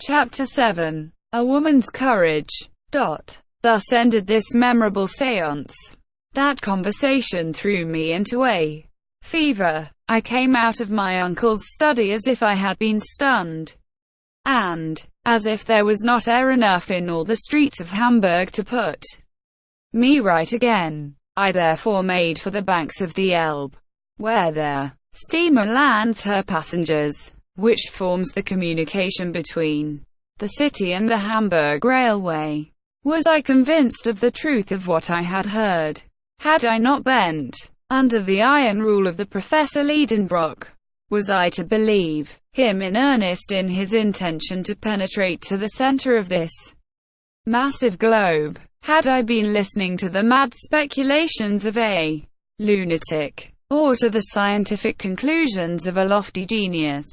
Chapter 7. A Woman's Courage. Thus ended this memorable séance. That conversation threw me into a fever. I came out of my uncle's study as if I had been stunned, and as if there was not air enough in all the streets of Hamburg to put me right again. I therefore made for the banks of the Elbe, where the steamer lands her passengers, which forms the communication between the city and the Hamburg Railway. Was I convinced of the truth of what I had heard? Had I not bent under the iron rule of the Professor Liedenbrock? Was I to believe him in earnest in his intention to penetrate to the center of this massive globe? Had I been listening to the mad speculations of a lunatic, or to the scientific conclusions of a lofty genius?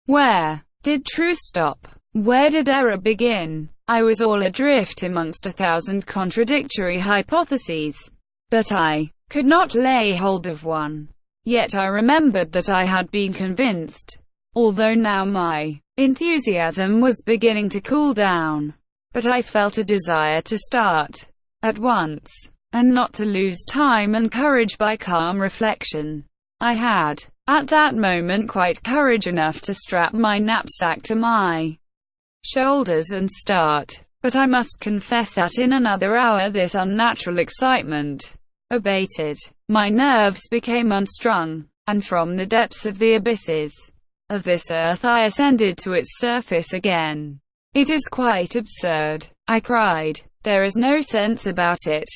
Where did truth stop? Where did error begin? I was all adrift amongst 1,000 contradictory hypotheses, but I could not lay hold of one. Yet I remembered that I had been convinced, although now my enthusiasm was beginning to cool down. But I felt a desire to start at once, and not to lose time and courage by calm reflection. I had, at that moment, quite courage enough to strap my knapsack to my shoulders and start. But I must confess that in another hour this unnatural excitement abated. My nerves became unstrung, and from the depths of the abysses of this earth I ascended to its surface again. "It is quite absurd," I cried. "There is no sense about it.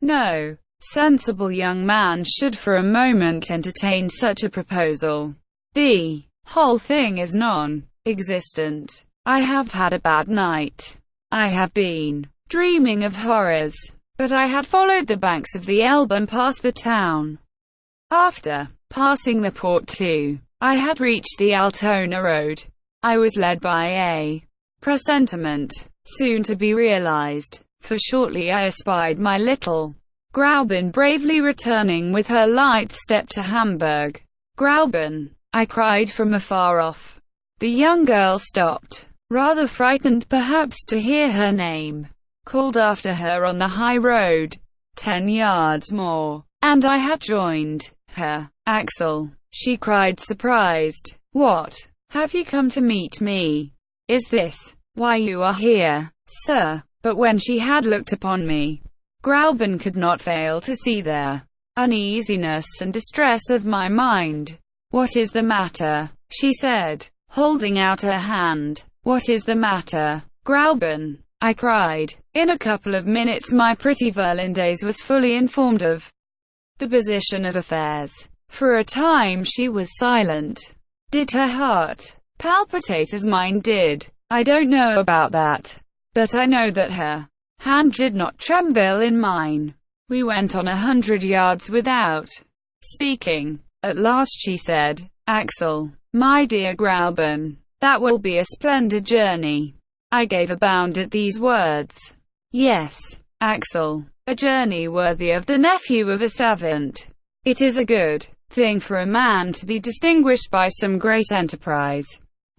No sensible young man should for a moment entertain such a proposal. The whole thing is non-existent. I have had a bad night. I have been dreaming of horrors." But I had followed the banks of the Elbe and past the town. After passing the port too, I had reached the Altona road. I was led by a presentiment, soon to be realized, for shortly I espied my little Graubin bravely returning with her light step to Hamburg. "Graubin!" I cried from afar off. The young girl stopped, rather frightened perhaps to hear her name called after her on the high road. 10 yards more, and I had joined her. "Axel!" she cried, surprised. "What? Have you come to meet me? Is this why you are here, sir?" But when she had looked upon me, Graubin could not fail to see the uneasiness and distress of my mind. "What is the matter?" she said, holding out her hand. "What is the matter, Graubin?" I cried. In a couple of minutes my pretty Virlandaise was fully informed of the position of affairs. For a time she was silent. Did her heart palpitate as mine did? I don't know about that. But I know that her hand did not tremble in mine. We went on 100 yards without speaking. At last she said, "Axel, my dear Graubin, that will be a splendid journey." I gave a bound at these words. "Yes, Axel, a journey worthy of the nephew of a savant. It is a good thing for a man to be distinguished by some great enterprise."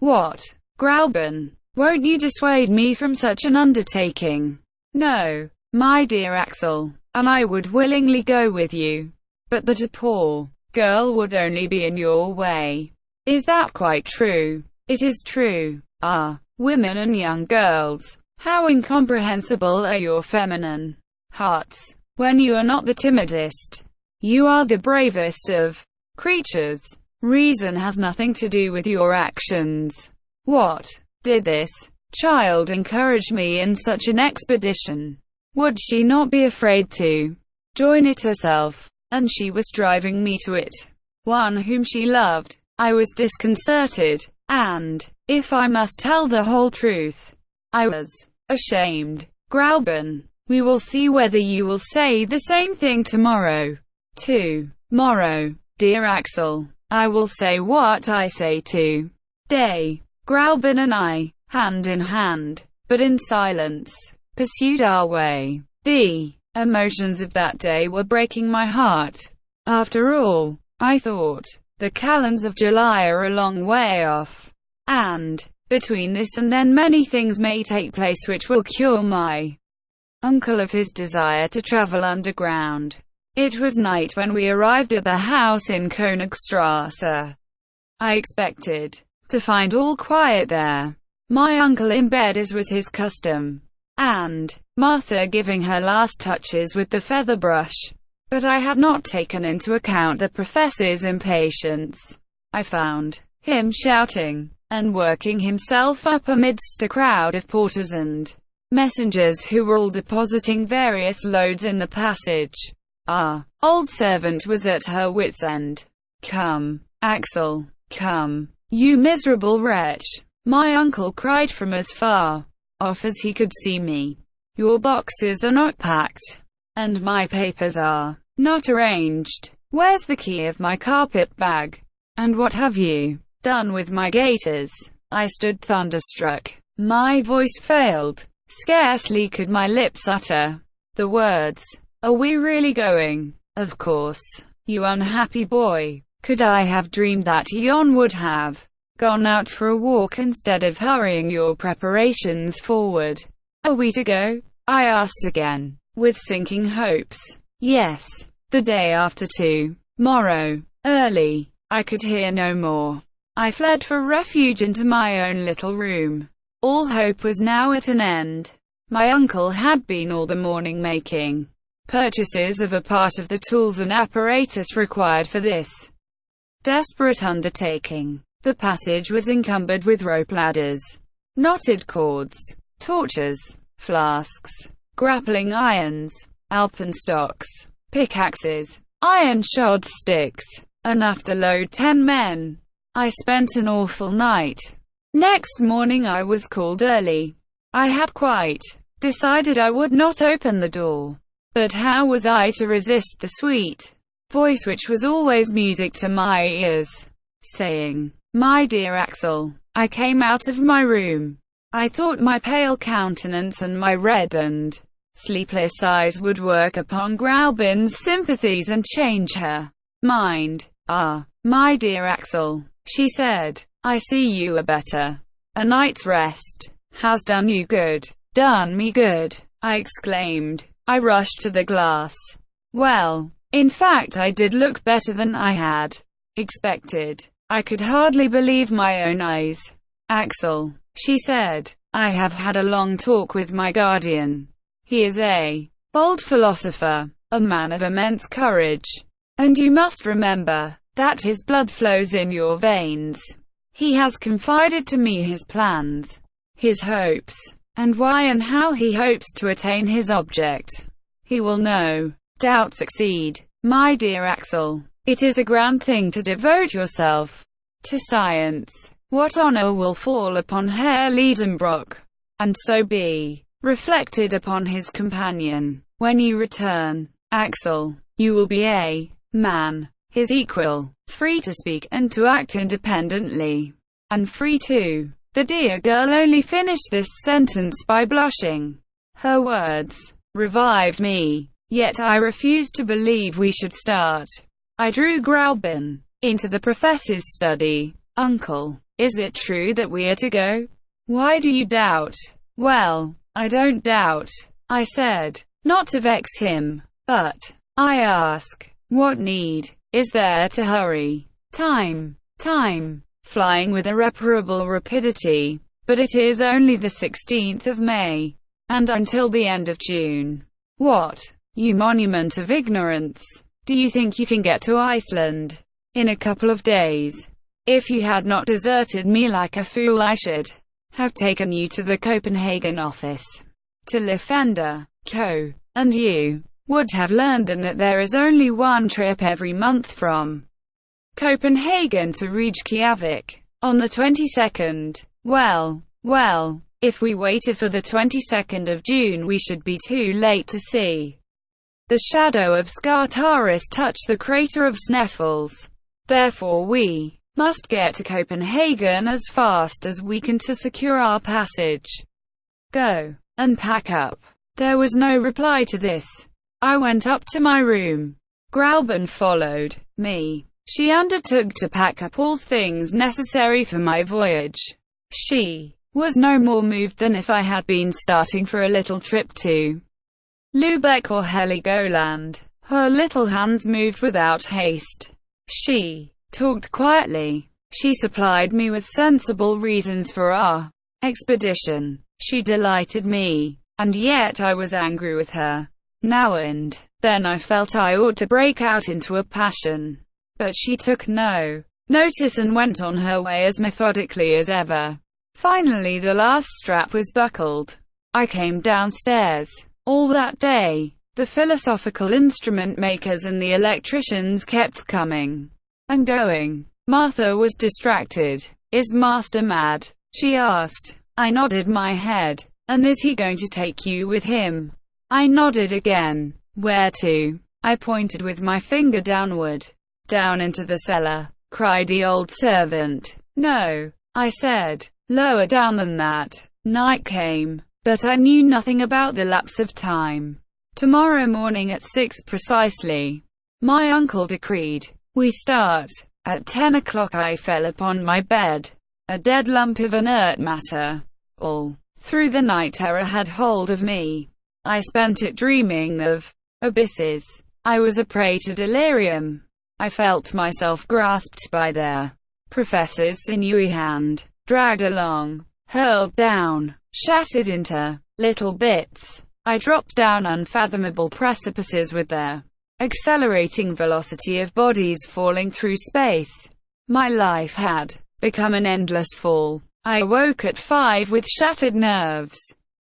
"What, Graubin, won't you dissuade me from such an undertaking?" "No, my dear Axel, and I would willingly go with you, but that a poor girl would only be in your way." "Is that quite true?" "It is true." "Ah, women and young girls, how incomprehensible are your feminine hearts. When you are not the timidest, you are the bravest of creatures. Reason has nothing to do with your actions." What did this child encourage me in such an expedition? Would she not be afraid to join it herself? And she was driving me to it, one whom she loved. I was disconcerted, and, if I must tell the whole truth, I was ashamed. "Graubin, we will see whether you will say the same thing tomorrow." "Tomorrow, dear Axel, I will say what I say today." Graubin and I, hand in hand, but in silence, pursued our way. The emotions of that day were breaking my heart. After all, I thought, the calends of July are a long way off, and Between this and then many things may take place which will cure my uncle of his desire to travel underground. It was night when we arrived at the house in Königstrasse. I expected to find all quiet there. My uncle in bed as was his custom, and Martha giving her last touches with the feather brush. But I had not taken into account the professor's impatience. I found him shouting and working himself up amidst a crowd of porters and messengers who were all depositing various loads in the passage. Our old servant was at her wit's end. "Come, Axel, come, you miserable wretch," my uncle cried from as far off as he could see me. "Your boxes are not packed, and my papers are not arranged. Where's the key of my carpet bag? And what have you done with my gaiters?" I stood thunderstruck. My voice failed. Scarcely could my lips utter the words, "Are we really going?" "Of course, you unhappy boy." Could I have dreamed that Ion would have gone out for a walk instead of hurrying your preparations forward? "Are we to go?" I asked again, with sinking hopes. "Yes, the day after tomorrow, early." I could hear no more. I fled for refuge into my own little room. All hope was now at an end. My uncle had been all the morning making purchases of a part of the tools and apparatus required for this desperate undertaking. The passage was encumbered with rope ladders, knotted cords, torches, flasks, grappling irons, alpenstocks, pickaxes, iron-shod sticks, enough to load 10 men. I spent an awful night. Next morning I was called early. I had quite decided I would not open the door. But how was I to resist the sweet voice which was always music to my ears, saying, "My dear Axel." I came out of my room. I thought my pale countenance and my red and sleepless eyes would work upon Graubin's sympathies and change her mind. "Ah, my dear Axel," she said, "I see you are better. A night's rest has done you good." "Done me good," I exclaimed. I rushed to the glass. Well, in fact I did look better than I had expected. I could hardly believe my own eyes. "Axel," she said, "I have had a long talk with my guardian. He is a bold philosopher, a man of immense courage. And you must remember that his blood flows in your veins. He has confided to me his plans, his hopes, and why and how he hopes to attain his object. He will no doubt succeed. My dear Axel, it is a grand thing to devote yourself to science. What honor will fall upon Herr Liedenbrock, and so be reflected upon his companion. When you return, Axel, you will be a man, his equal, free to speak and to act independently, and free to..." The dear girl only finished this sentence by blushing. Her words revived me, yet I refused to believe we should start. I drew Graubin into the professor's study. "Uncle, is it true that we are to go? Why do you doubt?" "Well, I don't doubt," I said, not to vex him, "but I ask, what need is there to hurry? Time, flying with irreparable rapidity. But it is only the 16th of May, and until the end of June. What, you monument of ignorance! Do you think you can get to Iceland in a couple of days? If you had not deserted me like a fool, I should have taken you to the Copenhagen office, to Liffender Co., and you would have learned then that there is only one trip every month from Copenhagen to Reykjavik, on the 22nd. Well, if we waited for the 22nd of June we should be too late to see the shadow of Scartaris touch the crater of Sneffels. Therefore we must get to Copenhagen as fast as we can to secure our passage. Go and pack up." There was no reply to this. I went up to my room. Graubin followed me. She undertook to pack up all things necessary for my voyage. She was no more moved than if I had been starting for a little trip to Lübeck or Heligoland. Her little hands moved without haste. She talked quietly. She supplied me with sensible reasons for our expedition. She delighted me, and yet I was angry with her. Now and then I felt I ought to break out into a passion. But she took no notice and went on her way as methodically as ever. Finally the last strap was buckled. I came downstairs. All that day, the philosophical instrument makers and the electricians kept coming and going. Martha was distracted. "Is Master mad?" she asked. I nodded my head. "And is he going to take you with him?" I nodded again. "Where to?" I pointed with my finger downward. "Down into the cellar," cried the old servant. "No," I said. "Lower down than that." Night came, but I knew nothing about the lapse of time. "Tomorrow morning at 6 precisely," my uncle decreed. "We start." At 10 o'clock I fell upon my bed, a dead lump of inert matter. All through the night terror had hold of me. I spent it dreaming of abysses. I was a prey to delirium. I felt myself grasped by their professor's sinewy hand, dragged along, hurled down, shattered into little bits. I dropped down unfathomable precipices with their accelerating velocity of bodies falling through space. My life had become an endless fall. I awoke at 5 with shattered nerves,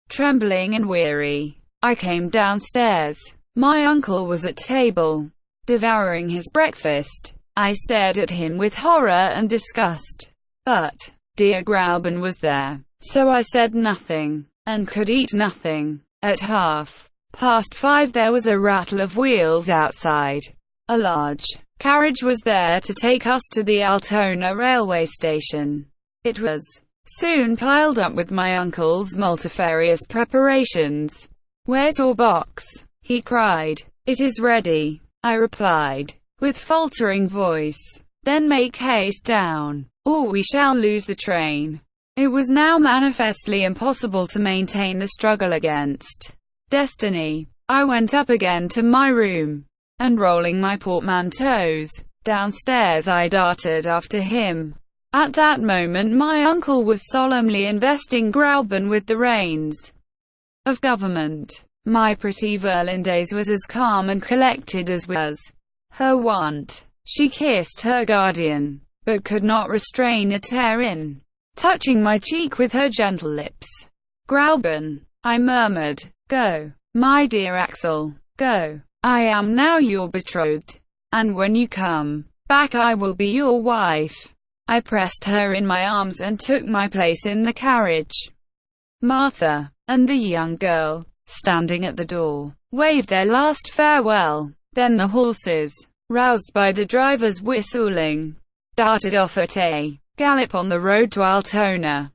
trembling and weary. I came downstairs. My uncle was at table, devouring his breakfast. I stared at him with horror and disgust. But dear Grauben was there, so I said nothing, and could eat nothing. At 5:30 there was a rattle of wheels outside. A large carriage was there to take us to the Altona railway station. It was soon piled up with my uncle's multifarious preparations. "Where's your box?" he cried. "It is ready," I replied, with faltering voice. "Then make haste down, or we shall lose the train." It was now manifestly impossible to maintain the struggle against destiny. I went up again to my room, and rolling my portmanteaus downstairs, I darted after him. At that moment my uncle was solemnly investing Grauben with the reins of government. My pretty Virlandaise was as calm and collected as was her wont. She kissed her guardian, but could not restrain a tear in touching my cheek with her gentle lips. "Grauben," I murmured, "go, my dear Axel, go. I am now your betrothed, and when you come back I will be your wife." I pressed her in my arms and took my place in the carriage. Martha and the young girl, standing at the door, waved their last farewell. Then the horses, roused by the driver's whistling, darted off at a gallop on the road to Altona.